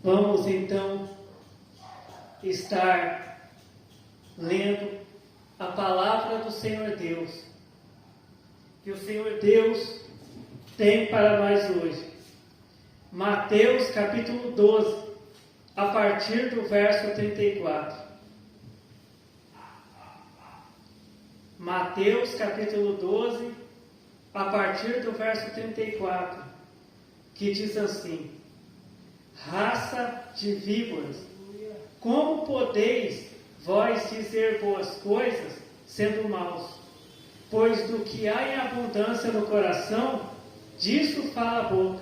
Vamos então estar lendo a palavra do Senhor Deus, que o Senhor Deus tem para nós hoje. Mateus capítulo 12, a partir do verso 34. Mateus capítulo 12, a partir do verso 34, que diz assim: raça de víboras, como podeis vós dizer boas coisas, sendo maus? Pois do que há em abundância no coração, disso fala a boca.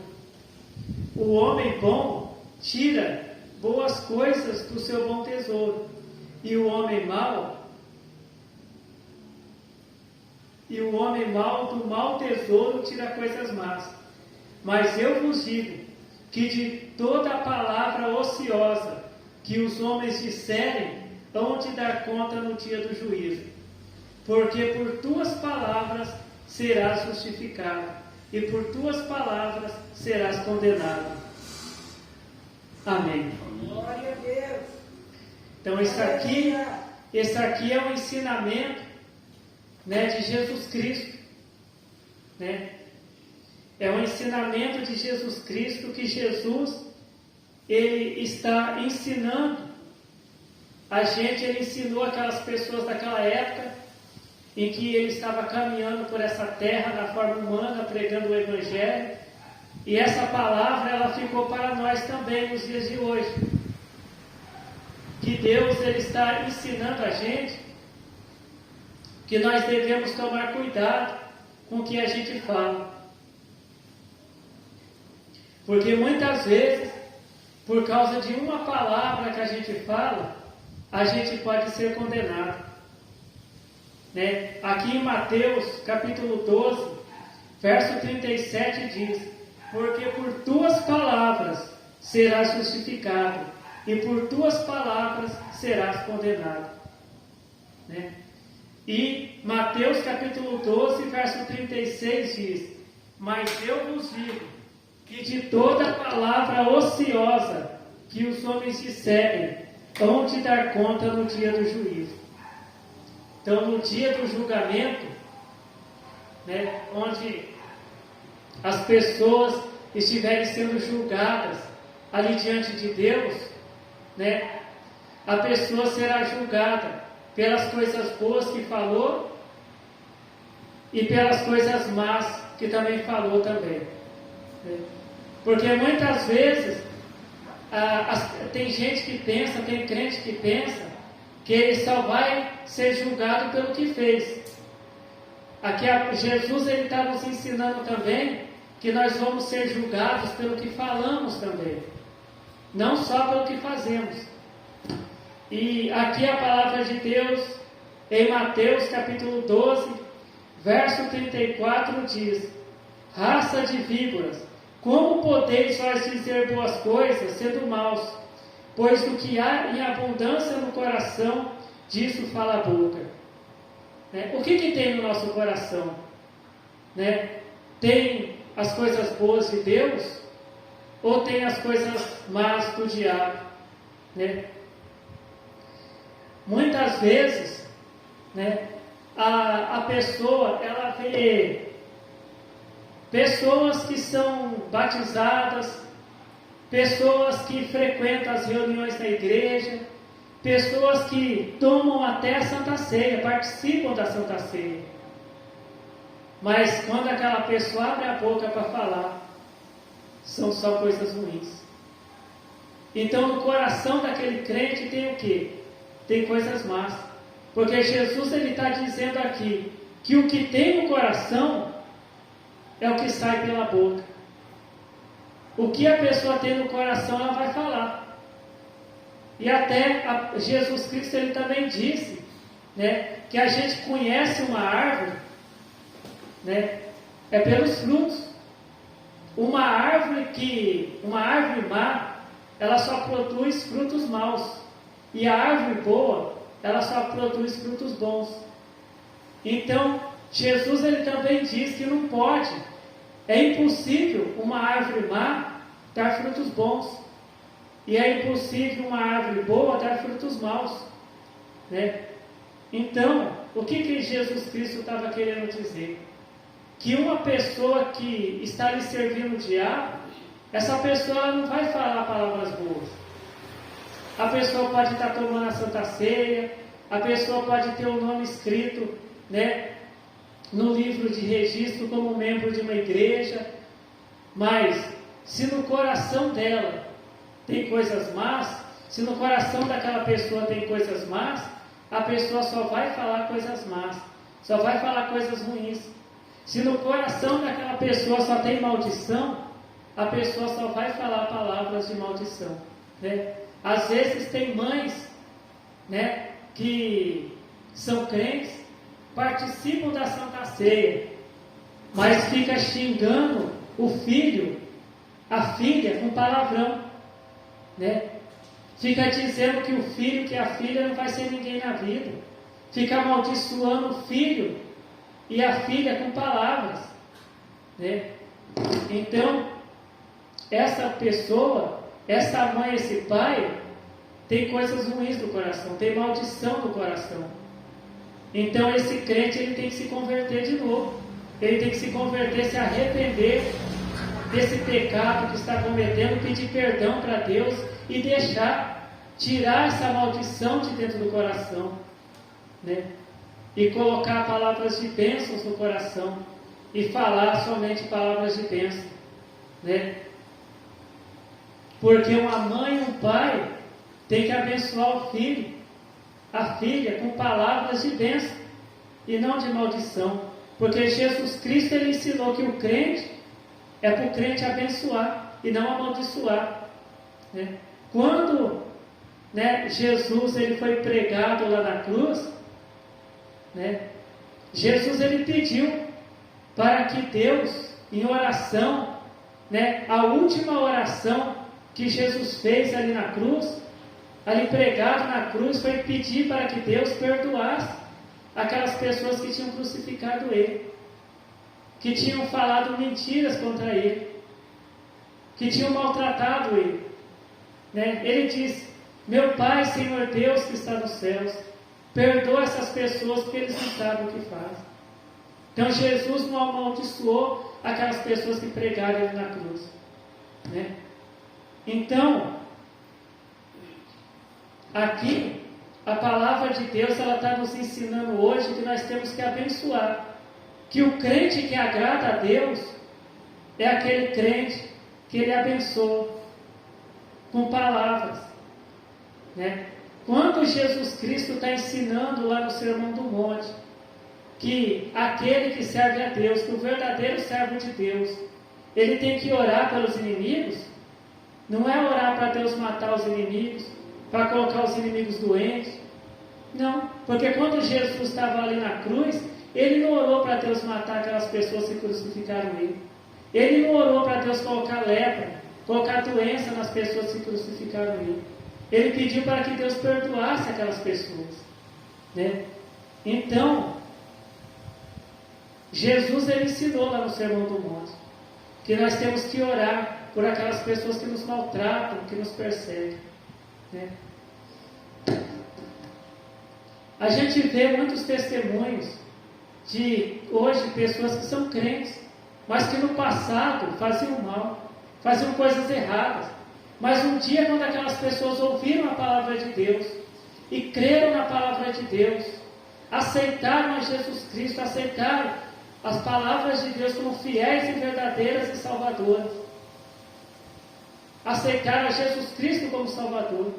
O homem bom tira boas coisas do seu bom tesouro, e o homem mau do mau tesouro tira coisas más. Mas eu vos digo que de toda a palavra ociosa que os homens disserem, hão de dar conta no dia do juízo. Porque por tuas palavras serás justificado, e por tuas palavras serás condenado. Amém. Glória a Deus. Então esse aqui é um ensinamento, de Jesus Cristo, É um ensinamento de Jesus Cristo que Jesus, ele está ensinando a gente. Ele ensinou aquelas pessoas daquela época em que ele estava caminhando por essa terra na forma humana, pregando o Evangelho. E essa palavra, ela ficou para nós também nos dias de hoje. Que Deus, ele está ensinando a gente que nós devemos tomar cuidado com o que a gente fala. Porque muitas vezes, por causa de uma palavra que a gente fala, a gente pode ser condenado. Aqui em Mateus capítulo 12, verso 37 diz: porque por tuas palavras serás justificado, e por tuas palavras serás condenado. E Mateus capítulo 12, verso 36 diz: mas eu vos digo que de toda palavra ociosa que os homens disserem, hão de dar conta no dia do juízo. Então, no dia do julgamento, onde as pessoas estiverem sendo julgadas ali diante de Deus, a pessoa será julgada pelas coisas boas que falou e pelas coisas más que também falou também. Porque muitas vezes tem gente que pensa, tem crente que pensa que ele só vai ser julgado pelo que fez. Aqui Jesus, ele está nos ensinando também que nós vamos ser julgados pelo que falamos também, não só pelo que fazemos. E aqui a palavra de Deus, em Mateus capítulo 12, verso 34 diz: raça de víboras, como podeis vós dizer boas coisas, sendo maus? Pois do que há em abundância no coração, disso fala a boca. O que tem no nosso coração? Tem as coisas boas de Deus, ou tem as coisas más do diabo? Muitas vezes, a pessoa, ela vê pessoas que são batizadas, pessoas que frequentam as reuniões da igreja, pessoas que tomam até a Santa Ceia, participam da Santa Ceia. Mas quando aquela pessoa abre a boca para falar, são só coisas ruins. Então no coração daquele crente tem o quê? Tem coisas más. Porque Jesus, ele está dizendo aqui que o que tem no coração é o que sai pela boca. O que a pessoa tem no coração, ela vai falar. E até Jesus Cristo, ele também disse, que a gente conhece uma árvore, é pelos frutos. Uma árvore má, ela só produz frutos maus. E a árvore boa, ela só produz frutos bons. Então, Jesus, ele também diz que não pode, é impossível uma árvore má dar frutos bons. E é impossível uma árvore boa dar frutos maus, né? Então, o que Jesus Cristo estava querendo dizer? Que uma pessoa que está ali servindo o diabo, essa pessoa ela não vai falar palavras boas. A pessoa pode estar tomando a Santa Ceia, a pessoa pode ter o nome escrito, né, no livro de registro como membro de uma igreja, mas se no coração dela tem coisas más, se no coração daquela pessoa tem coisas más, a pessoa só vai falar coisas más, só vai falar coisas ruins. Se no coração daquela pessoa só tem maldição, a pessoa só vai falar palavras de maldição, né? Às vezes tem mães, né, que são crentes, participam da Santa Ceia, mas fica xingando o filho, a filha, com palavrão, né? Fica dizendo que o filho, que a filha não vai ser ninguém na vida. Fica amaldiçoando o filho e a filha com palavras, né? Então, essa pessoa, essa mãe, esse pai, tem coisas ruins no coração, tem maldição no coração. Então, esse crente, ele tem que se converter de novo. Ele tem que se converter, se arrepender desse pecado que está cometendo, pedir perdão para Deus e tirar essa maldição de dentro do coração, né? E colocar palavras de bênçãos no coração e falar somente palavras de bênção, né? Porque uma mãe e um pai tem que abençoar o filho, a filha, com palavras de bênção e não de maldição, porque Jesus Cristo ele ensinou que o crente é para o crente abençoar e não amaldiçoar, né? Quando, né, Jesus ele foi pregado lá na cruz, né, Jesus ele pediu para que Deus, em oração, né, a última oração que Jesus fez ali na cruz, ali pregado na cruz, foi pedir para que Deus perdoasse aquelas pessoas que tinham crucificado ele, que tinham falado mentiras contra ele, que tinham maltratado ele, né? Ele disse: meu Pai, Senhor Deus que está nos céus, perdoa essas pessoas porque eles não sabem o que fazem. Então Jesus não amaldiçoou aquelas pessoas que pregaram ele na cruz, né? Então, aqui, a palavra de Deus ela está nos ensinando hoje que nós temos que abençoar, que o crente que agrada a Deus é aquele crente que ele abençoa com palavras, né? Quando Jesus Cristo está ensinando lá no Sermão do Monte que aquele que serve a Deus, que o verdadeiro servo de Deus, ele tem que orar pelos inimigos, não é orar para Deus matar os inimigos, para colocar os inimigos doentes, não, porque quando Jesus estava ali na cruz, ele não orou para Deus matar aquelas pessoas que crucificaram ele não orou para Deus colocar lepra, colocar doença nas pessoas que crucificaram ele pediu para que Deus perdoasse aquelas pessoas, né? Então, Jesus ele ensinou lá no Sermão do Monte que nós temos que orar por aquelas pessoas que nos maltratam, que nos perseguem, né? A gente vê muitos testemunhos de hoje pessoas que são crentes, mas que no passado faziam mal, faziam coisas erradas, mas um dia quando aquelas pessoas ouviram a palavra de Deus e creram na palavra de Deus, aceitaram a Jesus Cristo, aceitaram as palavras de Deus como fiéis e verdadeiras e salvadoras, aceitaram a Jesus Cristo como Salvador,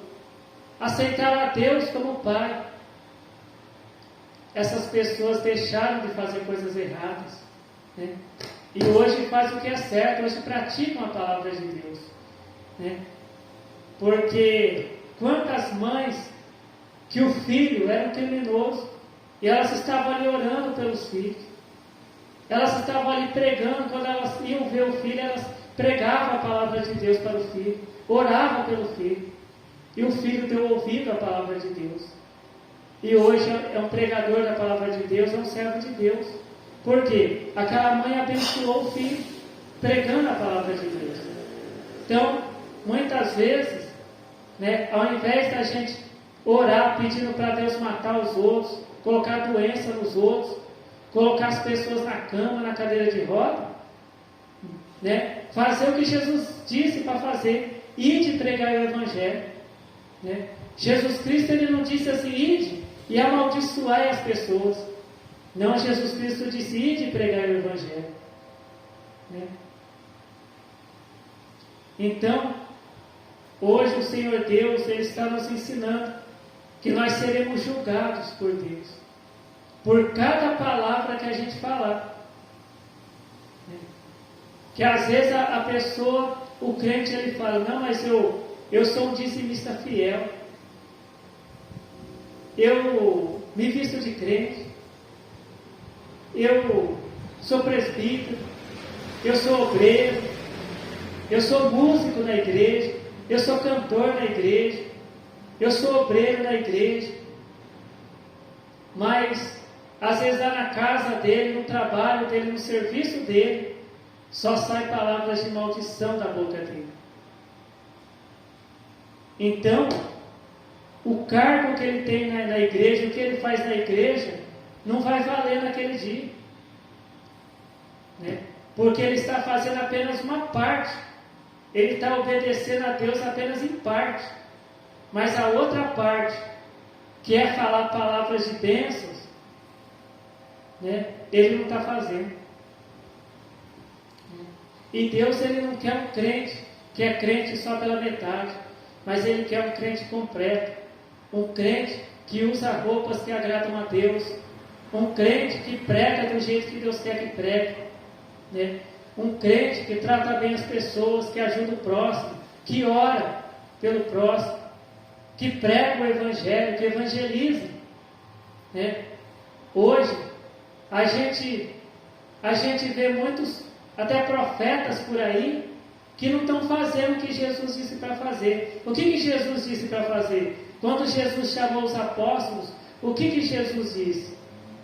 aceitaram a Deus como Pai, essas pessoas deixaram de fazer coisas erradas, né? E hoje fazem o que é certo, hoje praticam a palavra de Deus, né? Porque quantas mães que o filho era um criminoso e elas estavam ali orando pelos filhos, elas estavam ali pregando, quando elas iam ver o filho, elas pregavam a palavra de Deus para o filho, oravam pelo filho, e o filho deu ouvido à palavra de Deus. E hoje é um pregador da palavra de Deus, é um servo de Deus. Por quê? Aquela mãe abençoou o filho, pregando a palavra de Deus. Então, muitas vezes, né? Ao invés da gente orar pedindo para Deus matar os outros, colocar doença nos outros, colocar as pessoas na cama, na cadeira de roda, né? Fazer o que Jesus disse para fazer, ide pregar o Evangelho, né? Jesus Cristo, ele não disse assim, ide e amaldiçoai as pessoas. Não, Jesus Cristo disse, ide pregar o Evangelho, né? Então, hoje o Senhor Deus, ele está nos ensinando que nós seremos julgados por Deus, por cada palavra que a gente falar, né? Que às vezes a pessoa, o crente, ele fala, não, mas eu sou um dizimista fiel, eu me visto de crente, eu sou presbítero, eu sou obreiro, eu sou músico na igreja, eu sou cantor na igreja, eu sou obreiro na igreja, mas às vezes lá na casa dele, no trabalho dele, no serviço dele, só saem palavras de maldição da boca dele. Então, o cargo que ele tem na igreja, o que ele faz na igreja, não vai valer naquele dia, né? Porque ele está fazendo apenas uma parte, ele está obedecendo a Deus apenas em parte, mas a outra parte, que é falar palavras de bênçãos, né? Ele não está fazendo. E Deus, ele não quer um crente que é crente só pela metade, mas ele quer um crente completo, um crente que usa roupas que agradam a Deus, um crente que prega do jeito que Deus quer que pregue, né? Um crente que trata bem as pessoas, que ajuda o próximo, que ora pelo próximo, que prega o Evangelho, que evangeliza, né? Hoje a gente vê muitos até profetas por aí que não estão fazendo o que Jesus disse para fazer. O que Jesus disse para fazer? Quando Jesus chamou os apóstolos, o que Jesus disse?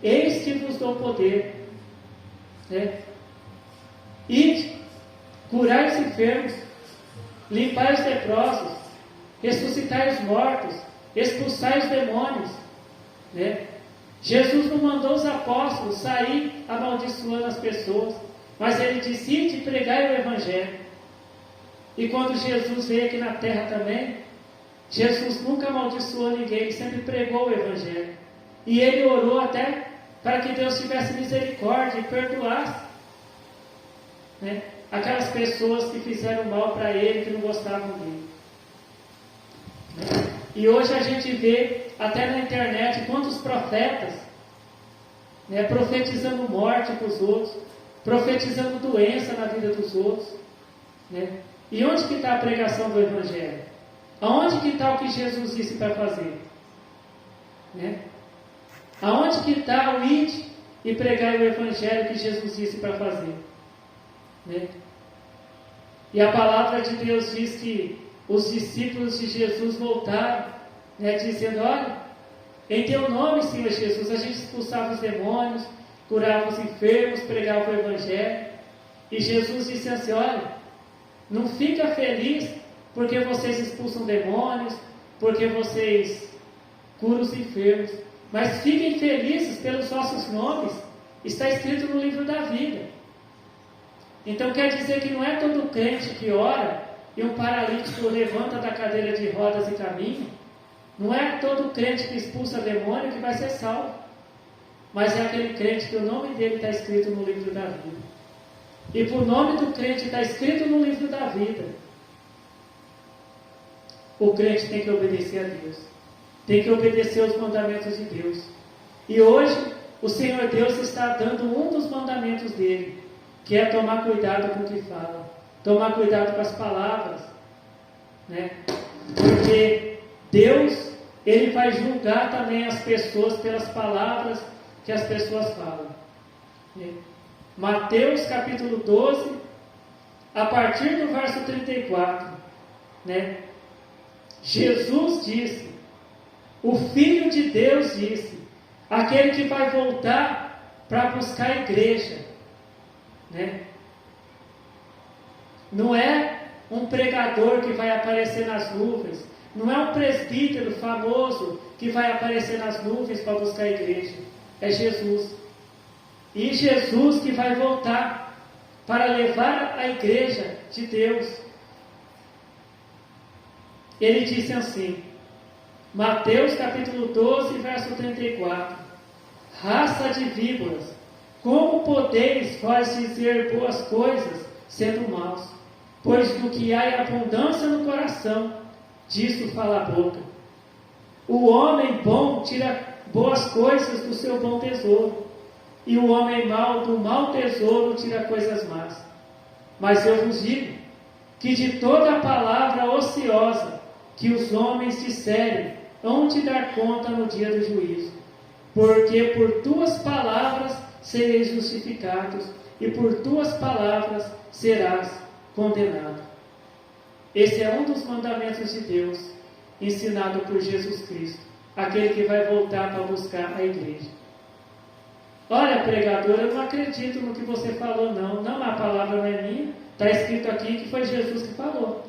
Eis que vos dou poder, né? Ide, curai os enfermos, limpai os leprosos, ressuscitai os mortos, expulsai os demônios, né? Jesus não mandou os apóstolos sair amaldiçoando as pessoas, mas ele disse, ide pregai o Evangelho. E quando Jesus veio aqui na terra também, Jesus nunca amaldiçoou ninguém, ele sempre pregou o Evangelho. E ele orou até para que Deus tivesse misericórdia e perdoasse, né, aquelas pessoas que fizeram mal para ele, que não gostavam dele. E hoje a gente vê, até na internet, quantos profetas, né, profetizando morte para os outros, profetizando doença na vida dos outros, né? E onde que está a pregação do Evangelho? Aonde que está o que Jesus disse para fazer? Né? Aonde que está o ide e pregar o Evangelho que Jesus disse para fazer? Né? E a palavra de Deus diz que os discípulos de Jesus voltaram, né, dizendo, olha, em teu nome, Senhor Jesus, a gente expulsava os demônios, curava os enfermos, pregava o Evangelho. E Jesus disse assim, olha, não fica feliz porque vocês expulsam demônios, porque vocês curam os enfermos, mas fiquem felizes pelos vossos nomes, está escrito no livro da vida. Então quer dizer que não é todo crente que ora e um paralítico levanta da cadeira de rodas e caminha, não é todo crente que expulsa demônio que vai ser salvo, mas é aquele crente que o nome dele está escrito no livro da vida. E por nome do crente está escrito no livro da vida, o crente tem que obedecer a Deus, tem que obedecer aos mandamentos de Deus. E hoje o Senhor Deus está dando um dos mandamentos dele, que é tomar cuidado com o que fala, tomar cuidado com as palavras, né? Porque Deus, ele vai julgar também as pessoas pelas palavras que as pessoas falam, né? Mateus capítulo 12, a partir do verso 34, né? Jesus disse, o Filho de Deus disse, aquele que vai voltar para buscar a igreja, né? Não é um pregador que vai aparecer nas nuvens, Não é um presbítero famoso que vai aparecer nas nuvens para buscar a igreja. É Jesus. E Jesus que vai voltar para levar a igreja de Deus. Ele disse assim, Mateus capítulo 12, verso 34. Raça de víboras, como podeis vós dizer boas coisas, sendo maus? Pois do que há abundância no coração, disso fala a boca. O homem bom tira boas coisas do seu bom tesouro, e o homem mau do mau tesouro tira coisas más. Mas eu vos digo, que de toda a palavra ociosa que os homens disserem, hão de dar conta no dia do juízo. Porque por tuas palavras sereis justificados, e por tuas palavras serás condenado. Esse é um dos mandamentos de Deus, ensinado por Jesus Cristo, aquele que vai voltar para buscar a igreja. Olha, pregador, eu não acredito no que você falou, não. Não, a palavra não é minha. Está escrito aqui que foi Jesus que falou.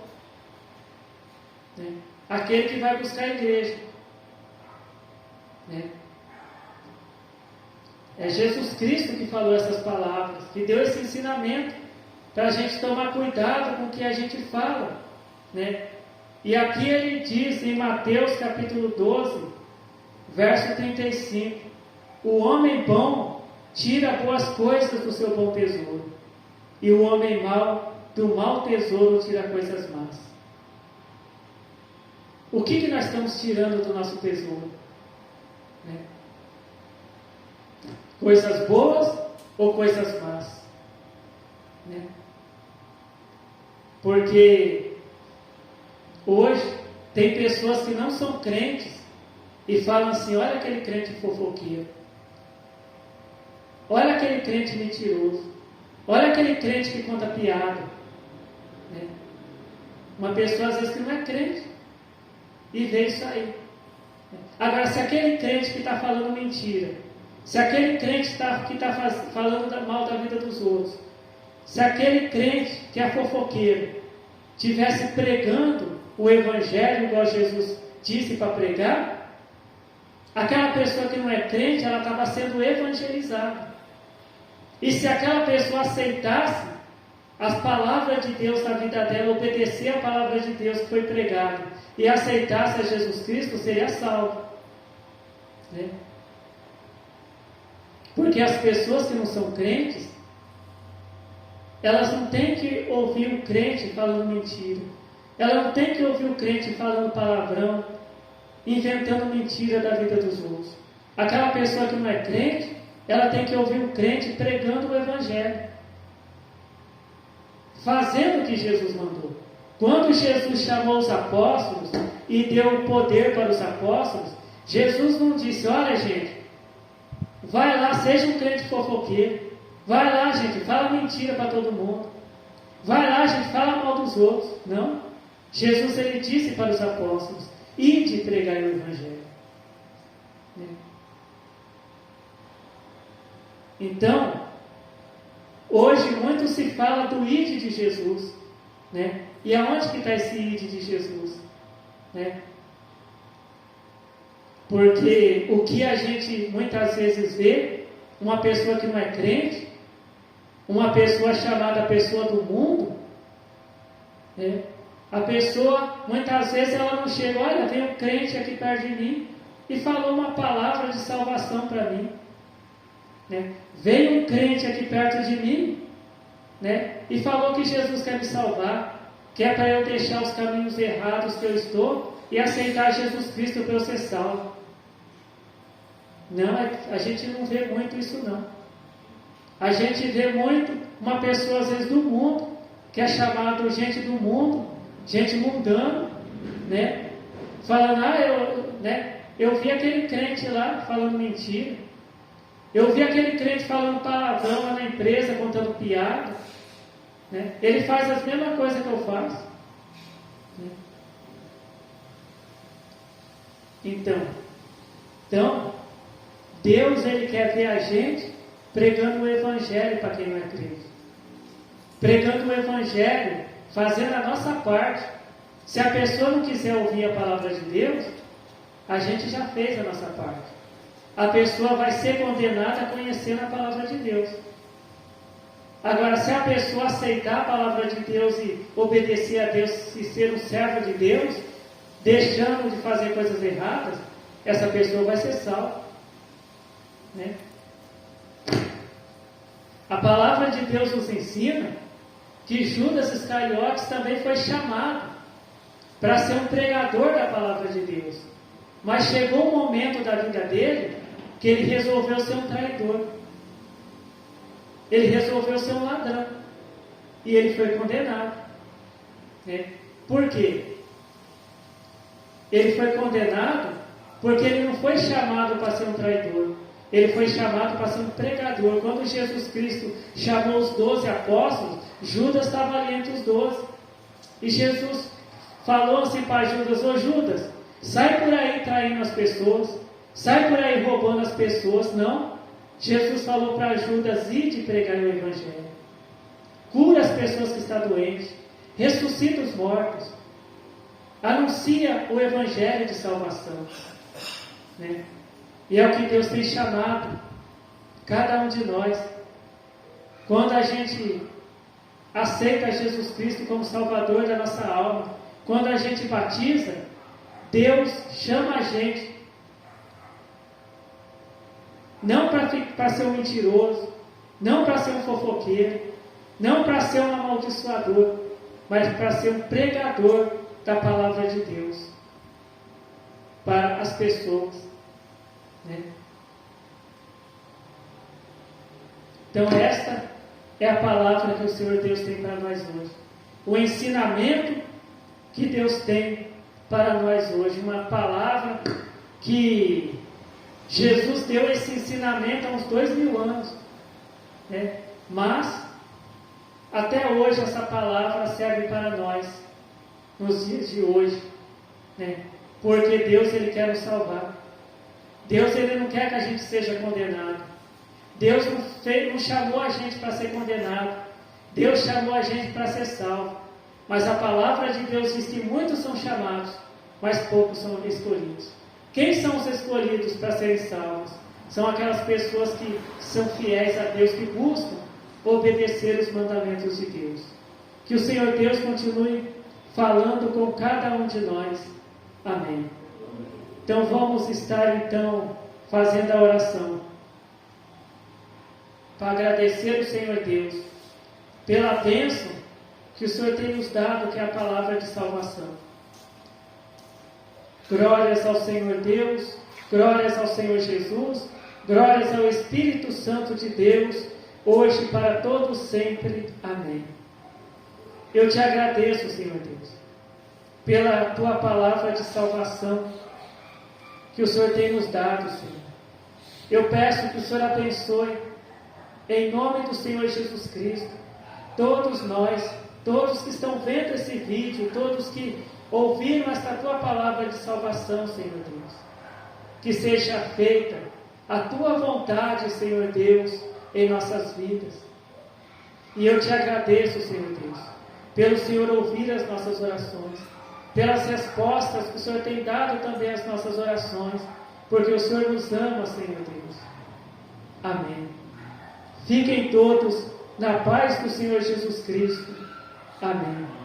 Né? Aquele que vai buscar a igreja. Né? É Jesus Cristo que falou essas palavras, que deu esse ensinamento para a gente tomar cuidado com o que a gente fala. Né? E aqui ele diz em Mateus capítulo 12, verso 35, o homem bom tira boas coisas do seu bom tesouro, e o homem mau do mau tesouro tira coisas más. O que nós estamos tirando do nosso tesouro? Né? Coisas boas ou coisas más? Né? Porque hoje tem pessoas que não são crentes e falam assim, olha aquele crente fofoqueiro, olha aquele crente mentiroso, olha aquele crente que conta piada. Né? Uma pessoa às vezes que não é crente e vê isso aí. Agora, se aquele crente que está falando mentira, se aquele crente que está falando mal da vida dos outros, se aquele crente que é fofoqueiro estivesse pregando o evangelho igual Jesus disse para pregar, aquela pessoa que não é crente, ela estava sendo evangelizada. E se aquela pessoa aceitasse as palavras de Deus na vida dela, obedecer a palavra de Deus que foi pregada e aceitasse a Jesus Cristo, seria salvo. Né? Porque as pessoas que não são crentes, elas não têm que ouvir o crente falando mentira. Ela não tem que ouvir o crente falando palavrão, inventando mentira da vida dos outros. Aquela pessoa que não é crente, ela tem que ouvir o crente pregando o evangelho, fazendo o que Jesus mandou. Quando Jesus chamou os apóstolos e deu o poder para os apóstolos, Jesus não disse, olha gente, vai lá, seja um crente fofoqueiro, vai lá gente, fala mentira para todo mundo, vai lá gente, fala mal dos outros. Não, Jesus ele disse para os apóstolos, ide pregar o evangelho. Então, hoje muito se fala do ide de Jesus, né? E aonde que está esse ide de Jesus? Né? Porque o que a gente muitas vezes vê, uma pessoa que não é crente, uma pessoa chamada pessoa do mundo, né? A pessoa, muitas vezes ela não chega, olha, tem um crente aqui perto de mim e falou uma palavra de salvação para mim. Né? Veio um crente aqui perto de mim, né? E falou que Jesus quer me salvar, que é para eu deixar os caminhos errados que eu estou e aceitar Jesus Cristo para eu ser salvo. Não, a gente não vê muito isso não. A gente vê muito uma pessoa às vezes do mundo, que é chamado gente do mundo, gente mundana, né? Falando, eu vi aquele crente lá falando mentira. Eu vi aquele crente falando palavrão lá na empresa, contando piada. Né? Ele faz as mesmas coisas que eu faço. Né? Então, Deus ele quer ver a gente pregando o evangelho para quem não é crente. Pregando o evangelho, fazendo a nossa parte. Se a pessoa não quiser ouvir a palavra de Deus, a gente já fez a nossa parte. A pessoa vai ser condenada conhecendo a palavra de Deus. Agora, se a pessoa aceitar a palavra de Deus e obedecer a Deus e ser um servo de Deus, deixando de fazer coisas erradas, essa pessoa vai ser salva. Né? A palavra de Deus nos ensina que Judas Iscariotes também foi chamado para ser um pregador da palavra de Deus. Mas chegou um momento da vida dele que ele resolveu ser um traidor. Ele resolveu ser um ladrão. E ele foi condenado. Né? Por quê? Ele foi condenado porque ele não foi chamado para ser um traidor. Ele foi chamado para ser um pregador. Quando Jesus Cristo chamou os 12 apóstolos, Judas estava ali entre os 12. E Jesus falou assim para Judas: ô Judas, sai por aí traindo as pessoas, sai por aí roubando as pessoas. Não. Jesus falou para Judas: ide pregar o Evangelho. Cura as pessoas que estão doentes. Ressuscita os mortos. Anuncia o Evangelho de salvação. Né? E é o que Deus tem chamado cada um de nós. Quando a gente aceita Jesus Cristo como Salvador da nossa alma, quando a gente batiza, Deus chama a gente não para ser um mentiroso, não para ser um fofoqueiro, não para ser um amaldiçoador, mas para ser um pregador da palavra de Deus para as pessoas. Né? Então esta é a palavra que o Senhor Deus tem para nós hoje. O ensinamento que Deus tem para nós hoje. Uma palavra que Jesus deu esse ensinamento há uns 2000 anos. Né? Mas até hoje essa palavra serve para nós nos dias de hoje. Né? Porque Deus ele quer nos salvar. Deus ele não quer que a gente seja condenado. Deus não chamou a gente para ser condenado. Deus chamou a gente para ser salvo. Mas a palavra de Deus diz que muitos são chamados, mas poucos são escolhidos. Quem são os escolhidos para serem salvos? São aquelas pessoas que são fiéis a Deus, que buscam obedecer os mandamentos de Deus. Que o Senhor Deus continue falando com cada um de nós. Amém. Então vamos estar fazendo a oração para agradecer o Senhor Deus pela bênção que o Senhor tem nos dado, que é a palavra de salvação. Glórias ao Senhor Deus, glórias ao Senhor Jesus, glórias ao Espírito Santo de Deus, hoje e para todos sempre. Amém. Eu te agradeço, Senhor Deus, pela tua palavra de salvação que o Senhor tem nos dado, Senhor. Eu peço que o Senhor abençoe, em nome do Senhor Jesus Cristo, todos nós, todos que estão vendo esse vídeo, todos que ouviram esta tua palavra de salvação, Senhor Deus. Que seja feita a tua vontade, Senhor Deus, em nossas vidas. E eu te agradeço, Senhor Deus, pelo Senhor ouvir as nossas orações, pelas respostas que o Senhor tem dado também às nossas orações, porque o Senhor nos ama, Senhor Deus. Amém. Fiquem todos na paz do Senhor Jesus Cristo. Amém.